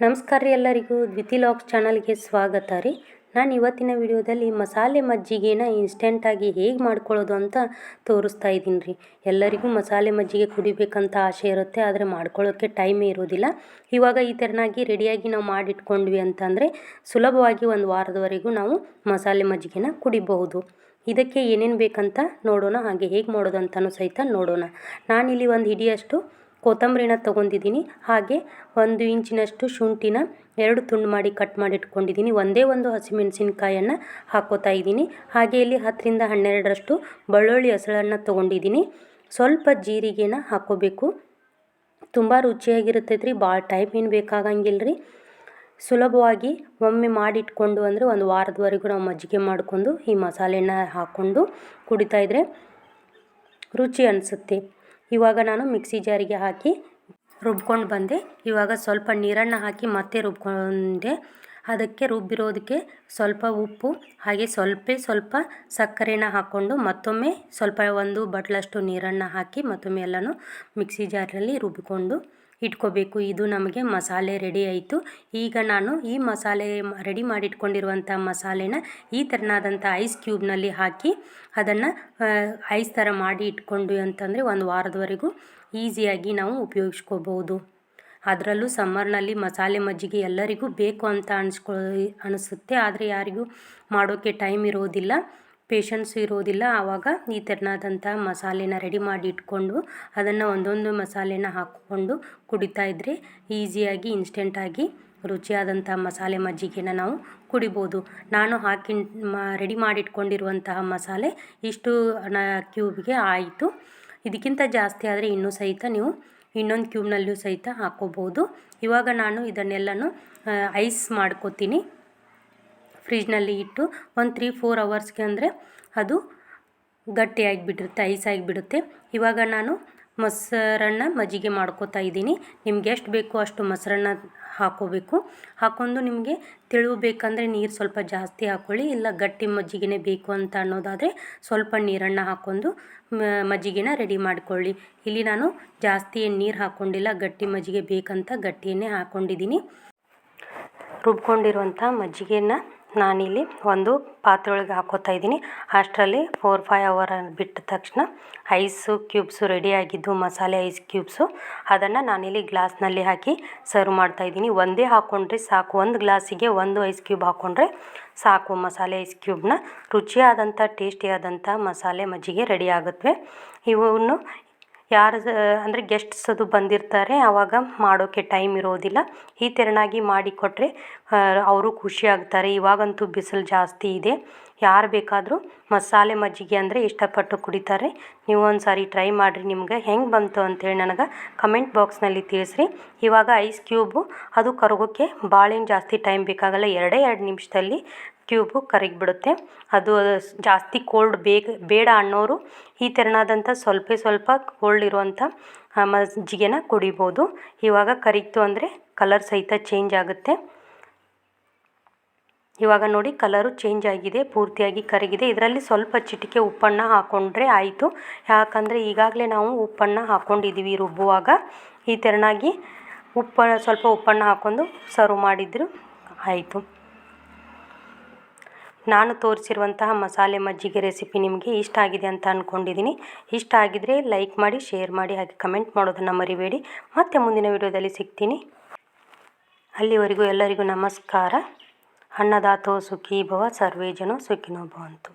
ನಮಸ್ಕಾರ ರೀ ಎಲ್ಲರಿಗೂ ದ್ವಿತಿ ಲಾಗ್ಸ್ ಚಾನಲ್ಗೆ ಸ್ವಾಗತ ರೀ. ನಾನು ಇವತ್ತಿನ ವಿಡಿಯೋದಲ್ಲಿ ಮಸಾಲೆ ಮಜ್ಜಿಗೆನ ಇನ್ಸ್ಟೆಂಟಾಗಿ ಹೇಗೆ ಮಾಡ್ಕೊಳ್ಳೋದು ಅಂತ ತೋರಿಸ್ತಾ ಇದ್ದೀನಿ ರೀ. ಎಲ್ಲರಿಗೂ ಮಸಾಲೆ ಮಜ್ಜಿಗೆ ಕುಡಿಬೇಕಂತ ಆಸೆ ಇರುತ್ತೆ, ಆದರೆ ಮಾಡ್ಕೊಳ್ಳೋಕ್ಕೆ ಟೈಮೇ ಇರೋದಿಲ್ಲ. ಇವಾಗ ಈ ಥರನಾಗಿ ರೆಡಿಯಾಗಿ ನಾವು ಮಾಡಿಟ್ಕೊಂಡ್ವಿ ಅಂತಂದರೆ ಸುಲಭವಾಗಿ ಒಂದು ವಾರದವರೆಗೂ ನಾವು ಮಸಾಲೆ ಮಜ್ಜಿಗೆನ ಕುಡಿಬಹುದು. ಇದಕ್ಕೆ ಏನೇನು ಬೇಕಂತ ನೋಡೋಣ, ಹಾಗೆ ಹೇಗೆ ಮಾಡೋದು ಅಂತಲೂ ಸಹಿತ ನೋಡೋಣ. ನಾನಿಲ್ಲಿ ಒಂದು ಹಿಡಿಯಷ್ಟು ಕೊತ್ತಂಬರಿನ ತೊಗೊಂಡಿದ್ದೀನಿ, ಹಾಗೆ 1 ಇಂಚಿನಷ್ಟು ಶುಂಠಿನ 2 ತುಂಡು ಮಾಡಿ ಕಟ್ ಮಾಡಿ ಇಟ್ಕೊಂಡಿದ್ದೀನಿ. ಒಂದೇ ಒಂದು ಹಸಿಮೆಣಸಿನ್ಕಾಯನ್ನು ಹಾಕೋತಾ ಇದ್ದೀನಿ. ಹಾಗೆ ಇಲ್ಲಿ 10ರಿಂದ 12ರಷ್ಟು ಬೆಳ್ಳುಳ್ಳಿ ಹೆಸಳನ್ನು ತೊಗೊಂಡಿದ್ದೀನಿ. ಸ್ವಲ್ಪ ಜೀರಿಗೆನ ಹಾಕೋಬೇಕು. ತುಂಬ ರುಚಿಯಾಗಿರ್ತೈತೆ ರೀ, ಭಾಳ ಟೈಮ್ ಏನು ಬೇಕಾಗಂಗಿಲ್ಲ ರೀ. ಸುಲಭವಾಗಿ ಒಮ್ಮೆ ಮಾಡಿಟ್ಕೊಂಡು ಅಂದರೆ ಒಂದು ವಾರದವರೆಗೂ ನಾವು ಮಜ್ಜಿಗೆ ಮಾಡಿಕೊಂಡು ಈ ಮಸಾಲೆನ ಹಾಕ್ಕೊಂಡು ಕುಡಿತಾಯಿದ್ರೆ ರುಚಿ ಅನಿಸುತ್ತೆ. ಇವಾಗ ನಾನು ಮಿಕ್ಸಿ ಜಾರಿಗೆ ಹಾಕಿ ರುಬ್ಕೊಂಡು ಬಂದೆ. ಇವಾಗ ಸ್ವಲ್ಪ ನೀರನ್ನು ಹಾಕಿ ಮತ್ತೆ ರುಬ್ಕೊಂಡೆ. ಅದಕ್ಕೆ ರುಬ್ಬಿರೋದಕ್ಕೆ ಸ್ವಲ್ಪ ಉಪ್ಪು ಹಾಗೆ ಸ್ವಲ್ಪ ಸಕ್ಕರೆನ ಹಾಕ್ಕೊಂಡು ಮತ್ತೊಮ್ಮೆ ಸ್ವಲ್ಪ 1 ಬಟ್ಲಷ್ಟು ನೀರನ್ನು ಹಾಕಿ ಮತ್ತೊಮ್ಮೆ ಎಲ್ಲನೂ ಮಿಕ್ಸಿ ಜಾರಲ್ಲಿ ರುಬ್ಬಿಕೊಂಡು ಇಟ್ಕೋಬೇಕು. ಇದು ನಮಗೆ ಮಸಾಲೆ ರೆಡಿ ಆಯಿತು. ಈಗ ನಾನು ಈ ಮಸಾಲೆ ರೆಡಿ ಮಾಡಿಟ್ಕೊಂಡಿರುವಂಥ ಮಸಾಲೆನ ಈ ಥರನಾದಂಥ ಐಸ್ ಕ್ಯೂಬ್ನಲ್ಲಿ ಹಾಕಿ ಅದನ್ನು ಐಸ್ ಥರ ಮಾಡಿ ಇಟ್ಕೊಂಡ್ವಿ ಅಂತಂದರೆ ಒಂದು ವಾರದವರೆಗೂ ಈಸಿಯಾಗಿ ನಾವು ಉಪಯೋಗಿಸ್ಕೋಬೋದು. ಅದರಲ್ಲೂ ಸಮ್ಮರ್ನಲ್ಲಿ ಮಸಾಲೆ ಮಜ್ಜಿಗೆ ಎಲ್ಲರಿಗೂ ಬೇಕು ಅಂತ ಅನಿಸುತ್ತೆ, ಆದರೆ ಯಾರಿಗೂ ಮಾಡೋಕ್ಕೆ ಟೈಮ್ ಇರೋದಿಲ್ಲ, ಪೇಷನ್ಸ್ ಇರೋದಿಲ್ಲ. ಆವಾಗ ಈ ಥರನಾದಂಥ ಮಸಾಲೆನ ರೆಡಿ ಮಾಡಿ ಇಟ್ಕೊಂಡು ಅದನ್ನು ಒಂದೊಂದು ಮಸಾಲೆನ ಹಾಕ್ಕೊಂಡು ಕುಡಿತಾ ಇದ್ದರೆ ಈಸಿಯಾಗಿ ಇನ್ಸ್ಟೆಂಟಾಗಿ ರುಚಿಯಾದಂಥ ಮಸಾಲೆ ಮಜ್ಜಿಗೆನ ನಾವು ಕುಡಿಬೋದು. ನಾನು ರೆಡಿ ಮಾಡಿಟ್ಕೊಂಡಿರುವಂತಹ ಮಸಾಲೆ ಇಷ್ಟು ಕ್ಯೂಬ್ಗೆ ಆಯಿತು. ಇದಕ್ಕಿಂತ ಜಾಸ್ತಿ ಆದರೆ ಇನ್ನೂ ಸಹಿತ ನೀವು ಇನ್ನೊಂದು ಕ್ಯೂಬ್ನಲ್ಲೂ ಸಹಿತ ಹಾಕ್ಕೋಬೋದು. ಇವಾಗ ನಾನು ಇದನ್ನೆಲ್ಲನೂ ಐಸ್ ಮಾಡ್ಕೋತೀನಿ. ಫ್ರಿಜ್ನಲ್ಲಿ ಇಟ್ಟು ಒಂದು 3-4 ಅವರ್ಸ್ಗೆ ಅಂದರೆ ಅದು ಗಟ್ಟಿಯಾಗಿಬಿಡುತ್ತೆ, ಐಸ್ ಆಗಿಬಿಡುತ್ತೆ. ಇವಾಗ ನಾನು ಮೊಸರನ್ನ ಮಜ್ಜಿಗೆ ಮಾಡ್ಕೋತಾ ಇದ್ದೀನಿ. ನಿಮ್ಗೆ ಎಷ್ಟು ಬೇಕೋ ಅಷ್ಟು ಮೊಸರನ್ನ ಹಾಕ್ಕೋಬೇಕು. ಹಾಕ್ಕೊಂಡು ನಿಮಗೆ ತೆಳು ಬೇಕಂದರೆ ನೀರು ಸ್ವಲ್ಪ ಜಾಸ್ತಿ ಹಾಕ್ಕೊಳ್ಳಿ, ಇಲ್ಲ ಗಟ್ಟಿ ಮಜ್ಜಿಗೆನೇ ಬೇಕು ಅಂತ ಅನ್ನೋದಾದರೆ ಸ್ವಲ್ಪ ನೀರನ್ನು ಹಾಕ್ಕೊಂಡು ಮಜ್ಜಿಗೆನ ರೆಡಿ ಮಾಡಿಕೊಳ್ಳಿ. ಇಲ್ಲಿ ನಾನು ಜಾಸ್ತಿ ನೀರು ಹಾಕ್ಕೊಂಡಿಲ್ಲ, ಗಟ್ಟಿ ಮಜ್ಜಿಗೆ ಬೇಕಂತ ಗಟ್ಟಿಯನ್ನೇ ಹಾಕ್ಕೊಂಡಿದ್ದೀನಿ. ರುಬ್ಕೊಂಡಿರುವಂಥ ಮಜ್ಜಿಗೆನ ನಾನಿಲ್ಲಿ ಒಂದು ಪಾತ್ರೆ ಒಳಗೆ ಹಾಕೋತಾ ಇದ್ದೀನಿ. ಅಷ್ಟರಲ್ಲಿ 4-5 ಅವರ್ ಬಿಟ್ಟ ತಕ್ಷಣ ಐಸು ಕ್ಯೂಬ್ಸು ರೆಡಿಯಾಗಿದ್ದು ಮಸಾಲೆ ಐಸ್ ಕ್ಯೂಬ್ಸು ಅದನ್ನು ನಾನಿಲ್ಲಿ ಗ್ಲಾಸ್ನಲ್ಲಿ ಹಾಕಿ ಸರ್ವ್ ಮಾಡ್ತಾಯಿದ್ದೀನಿ. ಒಂದೇ ಹಾಕ್ಕೊಂಡ್ರೆ ಸಾಕು, 1 ಗ್ಲಾಸಿಗೆ 1 ಐಸ್ ಕ್ಯೂಬ್ ಹಾಕ್ಕೊಂಡ್ರೆ ಸಾಕು. ಮಸಾಲೆ ಐಸ್ ಕ್ಯೂಬ್ನ ರುಚಿಯಾದಂಥ ಟೇಸ್ಟಿಯಾದಂಥ ಮಸಾಲೆ ಮಜ್ಜಿಗೆ ರೆಡಿ ಆಗುತ್ತವೆ. ಇವನ್ನು ಯಾರು ಅಂದರೆ ಗೆಸ್ಟ್ಸ್ ಅದು ಬಂದಿರ್ತಾರೆ, ಆವಾಗ ಮಾಡೋಕ್ಕೆ ಟೈಮ್ ಇರೋದಿಲ್ಲ. ಈ ಥರನಾಗಿ ಮಾಡಿಕೊಟ್ರೆ ಅವರು ಖುಷಿ ಆಗ್ತಾರೆ. ಇವಾಗಂತೂ ಬಿಸಿಲು ಜಾಸ್ತಿ ಇದೆ, ಯಾರು ಬೇಕಾದರೂ ಮಸಾಲೆ ಮಜ್ಜಿಗೆ ಅಂದರೆ ಇಷ್ಟಪಟ್ಟು ಕುಡಿತಾರೆ. ನೀವು ಒಂದು ಸಾರಿ ಟ್ರೈ ಮಾಡಿರಿ, ನಿಮ್ಗೆ ಹೆಂಗೆ ಬಂತು ಅಂತೇಳಿ ನನಗೆ ಕಮೆಂಟ್ ಬಾಕ್ಸ್ನಲ್ಲಿ ತಿಳಿಸ್ರಿ. ಇವಾಗ ಐಸ್ ಕ್ಯೂಬು ಅದು ಕರಗೋಕ್ಕೆ ಭಾಳೇನು ಜಾಸ್ತಿ ಟೈಮ್ ಬೇಕಾಗಲ್ಲ, 2 ನಿಮಿಷದಲ್ಲಿ ಕ್ಯೂಬು ಕರಗಿಬಿಡುತ್ತೆ. ಅದು ಜಾಸ್ತಿ ಕೋಲ್ಡ್ ಬೇಡ ಅನ್ನೋರು ಈ ಥರನಾದಂಥ ಸ್ವಲ್ಪ ಕೋಲ್ಡ್ ಇರುವಂಥ ಮಜ್ಜಿಗೆನ ಕುಡಿಬೋದು. ಇವಾಗ ಕರಗಿತು ಅಂದರೆ ಕಲರ್ ಸಹಿತ ಚೇಂಜ್ ಆಗುತ್ತೆ. ಇವಾಗ ನೋಡಿ ಕಲರು ಚೇಂಜ್ ಆಗಿದೆ, ಪೂರ್ತಿಯಾಗಿ ಕರಗಿದೆ. ಇದರಲ್ಲಿ ಸ್ವಲ್ಪ ಚಿಟಿಕೆ ಉಪ್ಪನ್ನು ಹಾಕ್ಕೊಂಡ್ರೆ ಆಯಿತು. ಯಾಕಂದರೆ ಈಗಾಗಲೇ ನಾವು ಉಪ್ಪನ್ನು ಹಾಕ್ಕೊಂಡಿದ್ದೀವಿ ರುಬ್ಬುವಾಗ. ಈ ಥರನಾಗಿ ಸ್ವಲ್ಪ ಉಪ್ಪನ್ನು ಹಾಕ್ಕೊಂಡು ಸರ್ವ್ ಮಾಡಿದ್ರು ಆಯಿತು. ನಾನು ತೋರಿಸಿರುವಂತಹ ಮಸಾಲೆ ಮಜ್ಜಿಗೆ ರೆಸಿಪಿ ನಿಮಗೆ ಇಷ್ಟ ಆಗಿದೆ ಅಂತ ಅಂದ್ಕೊಂಡಿದ್ದೀನಿ. ಇಷ್ಟ ಆಗಿದರೆ ಲೈಕ್ ಮಾಡಿ, ಶೇರ್ ಮಾಡಿ, ಹಾಗೆ ಕಮೆಂಟ್ ಮಾಡೋದನ್ನು ಮರಿಬೇಡಿ. ಮತ್ತೆ ಮುಂದಿನ ವಿಡಿಯೋದಲ್ಲಿ ಸಿಗ್ತೀನಿ. ಅಲ್ಲಿವರೆಗೂ ಎಲ್ಲರಿಗೂ ನಮಸ್ಕಾರ. ಅನ್ನದಾತೋ ಸುಖೀ ಭವ, ಸರ್ವೇ ಜನೋ ಸುಖಿನೋ ಭವಂತು.